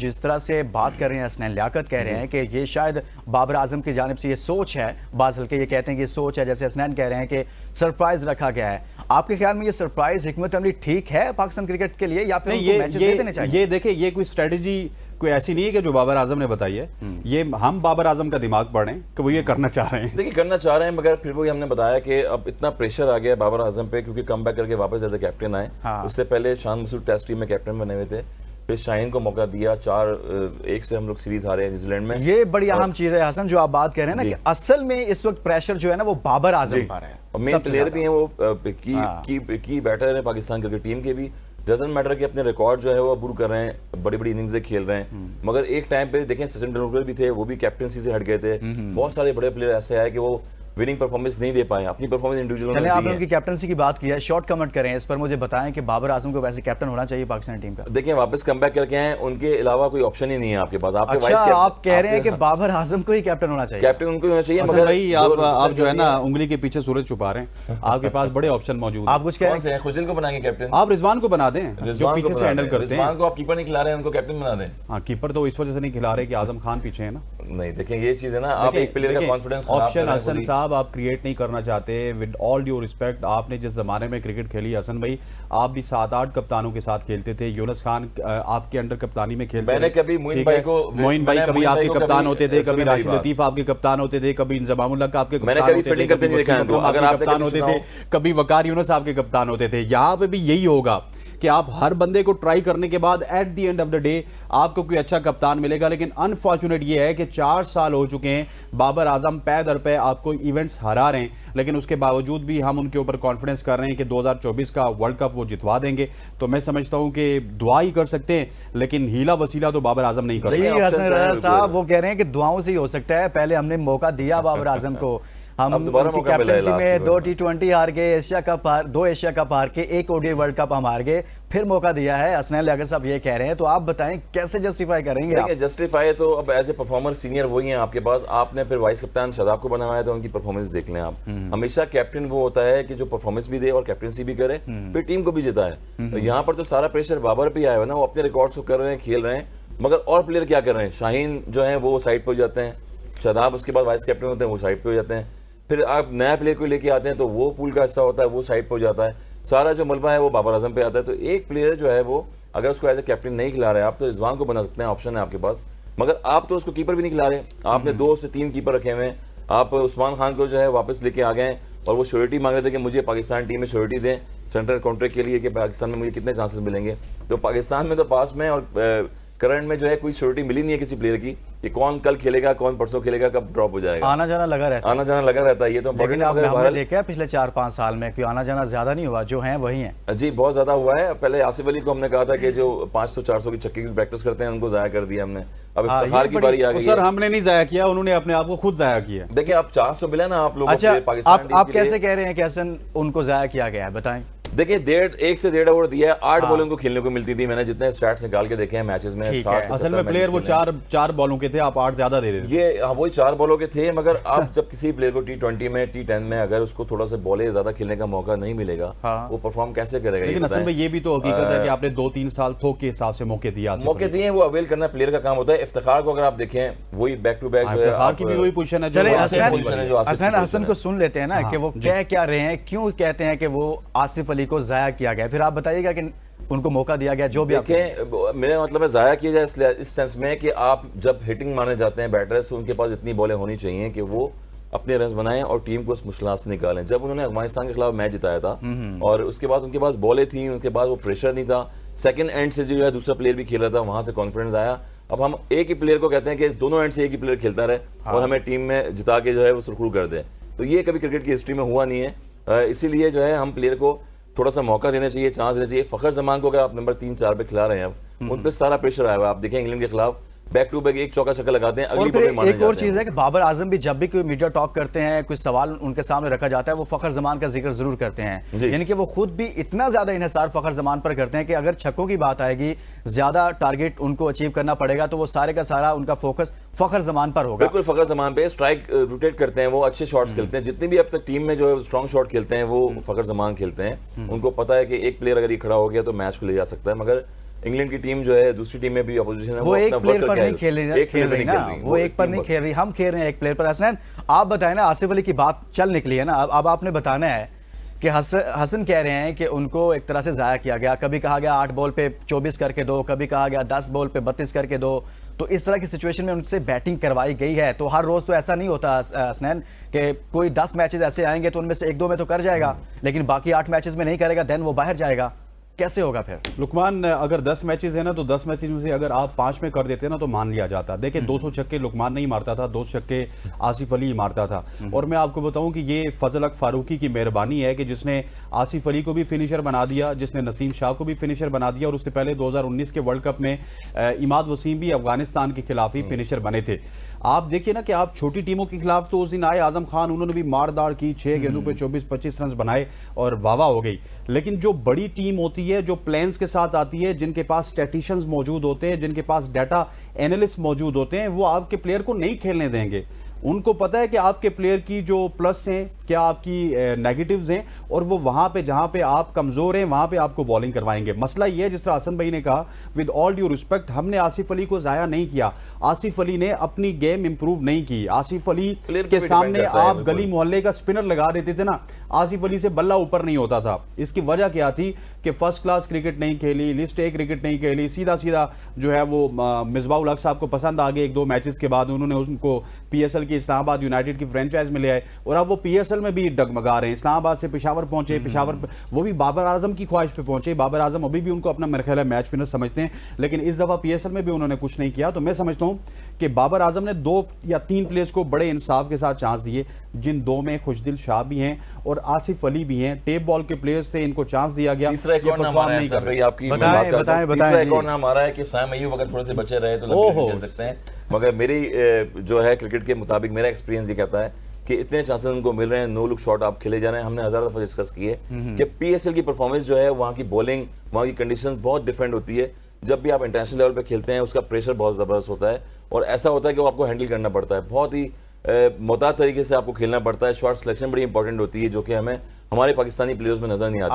जिस तरह से बात कर रहे हैं हसनैन लियाकत कह रहे हैं कि ये शायद बाबर आजम की जानिब से ये सोच है, बाज़ हल्के ये कहते हैं कि ये सोच है, जैसे हसनैन कह रहे हैं कि सरप्राइज रखा गया है। आपके ख्याल में ये सरप्राइज हिकमत अमली ठीक है पाकिस्तान क्रिकेट के लिए या फिर उनको मैचेस दे देने चाहिए? ये देखिए, ये कोई स्ट्रेटजी कोई ऐसी नहीं है कि जो बाबर आजम ने बताई है। ये हम बाबर आजम का दिमाग पढ़ें कि वो ये करना चाह रहे हैं। देखिए करना चाह रहे हैं, मगर फिर वो हमने बताया कि अब इतना प्रेशर आ गया बाबर आजम पे, क्योंकि कम बैक करके वापस एज ए कैप्टन आए। उससे पहले शान मसूद टेस्ट टीम में कैप्टन बने हुए थे, फिर शाहीन को मौका दिया, 4-1 से हम लोग सीरीज हारे हैं न्यूजीलैंड में। ये बड़ी अहम चीज है हसन जो आप बात कर रहे हैं ना, कि असल में इस वक्त प्रेशर जो है ना वो बाबर आजम पर है। और मेन प्लेयर भी हैं वो, की बैटर है पाकिस्तान क्रिकेट टीम के भी। डजंट मैटर कि अपने रिकॉर्ड जो है वो अबूर कर रहे हैं, बड़ी बड़ी इनिंग्स खेल रहे हैं, मगर एक टाइम पे देखें सचिन तेंदुलकर भी थे, वो भी कैप्टनसी से हट गए थे। बहुत सारे बड़े प्लेयर ऐसे आए कि वो विनिंग परफॉर्मेंस नहीं दे पाए, अपनी परफॉर्मेंस इंडिविजुअल चलिए आपने उनकी कैप्टनसी की बात की है, शॉर्ट कमेंट करें इस पर, मुझे बताएं कि बाबर आजम को वैसे कैप्टन होना चाहिए पाकिस्तान टीम का। देखिए वापस कम बैक करके आए, उनके अलावा कोई ऑप्शन ही नहीं है आपके पास। आपके अच्छा, आप कह रहे हैं कि बाबर आजम को ही कैप्टन होना चाहिए? कैप्टन उनको होना चाहिए, मगर भाई आप जो है ना उंगली के पीछे सूरज छुपा रहे हैं। आपके पास बड़े ऑप्शन मौजूद हैं। आप कुछ कह रहे हैं? खुशिल को बनाएंगे कैप्टन, आप रिजवान को बना दें जो पीछे से हैंडल करते हैं। रिजवान को आप कीपर नहीं खिला रहे हैं, उनको कैप्टन बना दें। हाँ, कीपर तो इस वजह से नहीं खिला रहे कि आजम खान पीछे है ना। नहीं देखें ये चीज है ना, आप एक प्लेयर का कॉन्फिडेंस ऑप्शन हसन साहब आप क्रिएट नहीं करना चाहते। विद ऑल ड्यू रिस्पेक्ट, आपने जिस जमाने में क्रिकेट खेली हसन भाई, आप भी 7-8 कप्तानों के साथ खेलते थे। यूनुस खान आपके अंडर कप्तानी में खेलते थे। मैंने कभी मोइन भाई कभी आपके कप्तान होते थे, कभी राशिद लतीफ आपके कप्तान होते थे, कभी इंजमामुल हक आपके कप्तान होते थे, कप्तान होते थे, कभी वकार यूनुस आपके कप्तान होते थे। यहाँ पे भी यही होगा कि आप हर बंदे को ट्राई करने के बाद at the end of the day आपको कोई अच्छा कप्तान मिलेगा। लेकिन अनफॉर्चुनेट ये है कि 4 साल हो चुके हैं, बाबर आजम पै दर पे आपको इवेंट्स हरा रहे हैं, लेकिन उसके बावजूद भी हम उनके ऊपर कॉन्फिडेंस कर रहे हैं कि 2024 का वर्ल्ड कप वो जितवा देंगे। तो मैं समझता हूं कि दुआ ही कर सकते हैं, लेकिन हीला वसीला तो बाबर आजम नहीं कर सकते। साहब वो कह रहे हैं कि दुआओं से ही हो सकता है, पहले हमने मौका दिया बाबर आजम को, हम उनकी कैप्टनसी में 2 T20 हार गए, एशिया कप हार, 2 एशिया कप हार के, 1 ओडीआई वर्ल्ड कप हम हार गए, फिर मौका दिया है। हसनैन लियाकत साहब ये कह रहे हैं, तो आप बताएं कैसे जस्टिफाई करेंगे आप? जस्टिफाई तो अब एज ए परफॉर्मर सीनियर वही हैं आपके पास, आपने फिर वाइस कप्तान शादाब को बनाया तो उनकी परफॉर्मेंस देख लें आप। हमेशा कैप्टन वो होता है कि जो परफॉर्मेंस भी दे और कैप्टनसी भी करे, फिर टीम को भी जिताए। तो यहाँ पर तो सारा प्रेशर बाबर पे आया हुआ ना, वो अपने रिकॉर्ड्स को कर रहे हैं, खेल रहे हैं, मगर और प्लेयर क्या कर रहे हैं? शाहीन जो है वो साइड पे हो जाते हैं, शादाब उसके बाद वाइस कैप्टन होते हैं, वो साइड पे हो जाते हैं, फिर आप नया प्लेयर को लेके आते हैं तो वो पूल का हिस्सा होता है, वो साइड पे हो जाता है, सारा जो मलबा है वो बाबर आजम पे आता है। तो एक प्लेयर जो है वो अगर उसको एज ए कैप्टन नहीं खिला रहे आप, तो रिजवान को बना सकते हैं, ऑप्शन है आपके पास, मगर आप तो उसको कीपर भी नहीं खिला रहे। आपने 2 से 3 कीपर रखे हुए हैं, आप उस्मान खान को जो है वापस लेके आ गए और वो श्योरिटी मांग रहे थे कि मुझे पाकिस्तान टीम में श्योरिटी दें सेंट्रल कॉन्ट्रैक्ट के लिए कि पाकिस्तान में मुझे कितने चांसेस मिलेंगे। तो पाकिस्तान में तो पास में और करंट में जो है कोई श्योरिटी मिली नहीं है किसी प्लेयर की कि कौन कल खेलेगा, कौन परसों खेलेगा, कब ड्रॉप हो जाएगा। आना जाना लगा रहता है, ये तो हमने देखा पिछले 4-5 साल में कि आना जाना ज्यादा नहीं हुआ, जो है वही है जी, बहुत ज्यादा हुआ है। पहले आसिफ अली को हमने कहा था कि जो 500-400 की छक्के की प्रैक्टिस करते हैं उनको जाया कर दिया हमने, अब इफ्तिखार की बारी आ गई। सर हमने नहीं जाया किया, उन्होंने अपने आप को खुद जाया किया। देखिए आप 400 मिला ना आप लोगों को पाकिस्तान। आप कैसे कह रहे हैं कि हसन उनको जाया किया गया है, बताएं। देखिए 1 से 1.5 ओवर दिया है, 8 बॉलों को खेलने को मिलती थी। मैंने जितने स्टैट्स निकाल के देखे हैं मैचेस में, 60 से असल में प्लेयर वो 4 बॉलों के थे, आप 8 ज्यादा दे रहे थे। ये वही 4 बॉलों के थे, मगर आप जब किसी प्लेयर को T20 में, T10 में अगर उसको थोड़ा सा बॉले ज्यादा खेलने का मौका नहीं मिलेगा, वो परफॉर्म कैसे करेगा? लेकिन असल में ये भी तो हकीकत है कि आपने 2-3 साल थोक के हिसाब से मौके दिए, वो अवेल करना प्लेयर का काम होता है। इफ्तिखार को अगर आप देखें वही बैक टू बैक की भी वही पोजीशन है। चले हसन को सुन लेते हैं ना कि वो क्या रहे हैं, क्यों कहते हैं कि वो आसिफ अली को जाया किया गया, फिर आप बताइएगा कि उनको मौका दिया गया। जो भी मेरा मतलब है जाया किया जाए इस सेंस में कि आप जब हिटिंग माने जाते हैं बैटर्स, तो उनके पास इतनी बॉलें होनी चाहिए कि वो अपने रन बनाएं और टीम को उस मुश्किल से निकालें। जब उन्होंने अफगानिस्तान के खिलाफ मैच जिताया था और उसके बाद उनके पास बॉलें थी, उसके बाद वो प्रेशर नहीं था, सेकंड एंड से जो है दूसरा प्लेयर भी खेल रहा था, वहां से कॉन्फिडेंस आया। अब हम एक ही प्लेयर को कहते हैं कि दोनों एंड से एक ही प्लेयर खेलता रहे और हमें टीम में जिता के जो है वो सुरखरू कर दे, तो ये कभी क्रिकेट की हिस्ट्री में हुआ नहीं है। इसीलिए जो है हम प्लेयर को थोड़ा सा मौका देना चाहिए, चांस देना चाहिए। फखर जमान को अगर आप नंबर 3-4 पे खिला रहे हैं, अब उन पर सारा प्रेशर आया हुआ है। आप देखें इंग्लैंड के खिलाफ बैक टू बैक 1 चौका छक्का लगाते हैं, अगली बॉल में मारने एक और चीज है कि बाबर आजम भी जब भी कोई मीडिया टॉक करते हैं, कुछ सवाल उनके सामने रखा जाता है, वो फखर जमान का जिक्र जरूर करते हैं। यानी कि वो खुद भी इतना ज्यादा इन्हिसार फखर जमान पर करते हैं कि अगर छक्कों की बात आएगी, ज्यादा टारगेट उनको अचीव करना पड़ेगा, तो वो सारे का सारा उनका फोकस फखर जमान पर होगा। बिल्कुल फखर जमान पे स्ट्राइक रोटेट करते हैं, वो अच्छे शॉट्स खेलते हैं। जितनी भी अब तक टीम में जो स्ट्रॉन्ग शॉट खेलते हैं वो फखर जमान खेलते हैं। उनको पता है कि एक प्लेयर अगर ये खड़ा हो गया तो मैच को ले जा सकता है। मगर इंग्लैंड की टीम जो है दूसरी टीम में भी अपोजिशन है वो एक अपना प्लेयर work पर करके नहीं खेल आएगी। रही ना, वो एक पर नहीं खेल रही, हम खेल रहे हैं एक प्लेयर पर। हसनैन आप बताएं ना, आसिफ अली की बात चल निकली है ना, अब आपने बताना है कि हसन कह रहे हैं कि उनको एक तरह से ज़ाया किया गया, कभी कहा गया 8 बॉल पे 24 करके दो, कभी कहा गया 10 बॉल पे 32 करके दो। तो इस तरह की सिचुएशन में उनसे बैटिंग करवाई गई है। तो हर रोज़ तो ऐसा नहीं होता हसनैन कि कोई 10 मैचेस ऐसे आएंगे तो उनमें से 1-2 में तो कर जाएगा, लेकिन बाकी 8 मैचेस में नहीं करेगा, देन वो बाहर जाएगा। कैसे होगा फिर? लुकमान, अगर 10 मैचेस है ना, तो 10 मैचेस में से अगर आप 5 में कर देते ना तो मान लिया जाता। देखिए 200 छक्के लुकमान नहीं मारता था, 200 छक्के आसिफ अली मारता था। और मैं आपको बताऊं कि ये फजल हक फारूकी की मेहरबानी है कि जिसने आसिफ अली को भी फिनिशर बना दिया, जिसने नसीम शाह को भी फिनिशर बना दिया, और उससे पहले 2019 के वर्ल्ड कप में इमाद वसीम भी अफगानिस्तान के खिलाफ ही फिनिशर बने थे। आप देखिए ना कि आप छोटी टीमों के खिलाफ तो उस दिन आए आजम खान, उन्होंने भी मार दाड़ की, 6 गेंदों पे 24-25 रन बनाए और वाह हो गई। लेकिन जो बड़ी टीम होती है, जो प्लान्स के साथ आती है, जिनके पास स्टैटिशियंस मौजूद होते हैं, जिनके पास डाटा एनालिस्ट मौजूद होते हैं, वो आपके प्लेयर को नहीं खेलने देंगे। उनको पता है कि आपके प्लेयर की जो प्लस हैं, क्या आपकी नेगेटिव्स हैं, और वो वहां पे जहां पे आप कमजोर हैं वहां पे आपको बॉलिंग करवाएंगे। मसला ये है, जिस तरह हसन भाई ने कहा, विद ऑल ड्यू रिस्पेक्ट, हमने आसिफ अली को जाया नहीं किया। आसिफ अली ने अपनी गेम इंप्रूव नहीं की। आसिफ अली के सामने आप गली मोहल्ले का स्पिनर लगा देते थे ना, आसिफ अली से बल्ला ऊपर नहीं होता था। इसकी वजह क्या थी कि फर्स्ट क्लास क्रिकेट नहीं खेली, लिस्ट ए क्रिकेट नहीं खेली, सीधा सीधा जो है वो मिसबाह उल हक साहब को पसंद आ गए। 1-2 मैचेस के बाद उन्होंने उनको पीएसएल की इस्लामाबाद यूनाइटेड की फ्रेंचाइज में ले आए, और अब वो पीएसएल में भी डगमगा रहे हैं। इस्लामाबाद से पेशावर पहुंचे, पेशावर वो भी बाबर आजम की ख्वाहिश पे पहुंचे। बाबर आजम अभी भी उनको अपना मेरा ख्याल है मैच विनर समझते हैं, लेकिन इस दफा पीएसएल में भी उन्होंने कुछ नहीं किया। तो मैं समझता हूं कि बाबर आजम ने 2 या 3 प्लेयर्स को बड़े इंसाफ के साथ चांस दिए, जिन 2 में खुशदिल शाह भी हैं और आसिफ अली भी हैं। टेप बॉल के प्लेयर्स से इनको चांस दिया गया। तीसरा एक और नाम आ रहा है सर भाई, आपकी बताएं तीसरा एक और नाम आ रहा है कि साम अय्यूब अगर थोड़े से बचे रहे तो लंबी खेल सकते हैं। मगर मेरी जो है क्रिकेट के मुताबिक मेरा एक्सपीरियंस ये कहता है कि इतने चांसेस उनको मिल रहे हैं, नो लुक शॉट आप खेले जा रहे हैं। हमने 1000 दफा डिस्कस किए कि पीएसएल की परफॉर्मेंस जो है, वहाँ की बॉलिंग, वहाँ की कंडीशंस बहुत डिफरेंट होती है। जब भी आप इंटरनेशनल लेवल पे खेलते हैं, उसका प्रेशर बहुत ज़बरदस्त होता है, और ऐसा होता है कि वो आपको हैंडल करना पड़ता है। बहुत ही मोहतात तरीके से आपको खेलना पड़ता है। शॉट सिलेक्शन बड़ी इंपॉर्टेंट होती है, जो कि हमें हमारे पाकिस्तानी प्लेयर्स में नजर नहीं आती।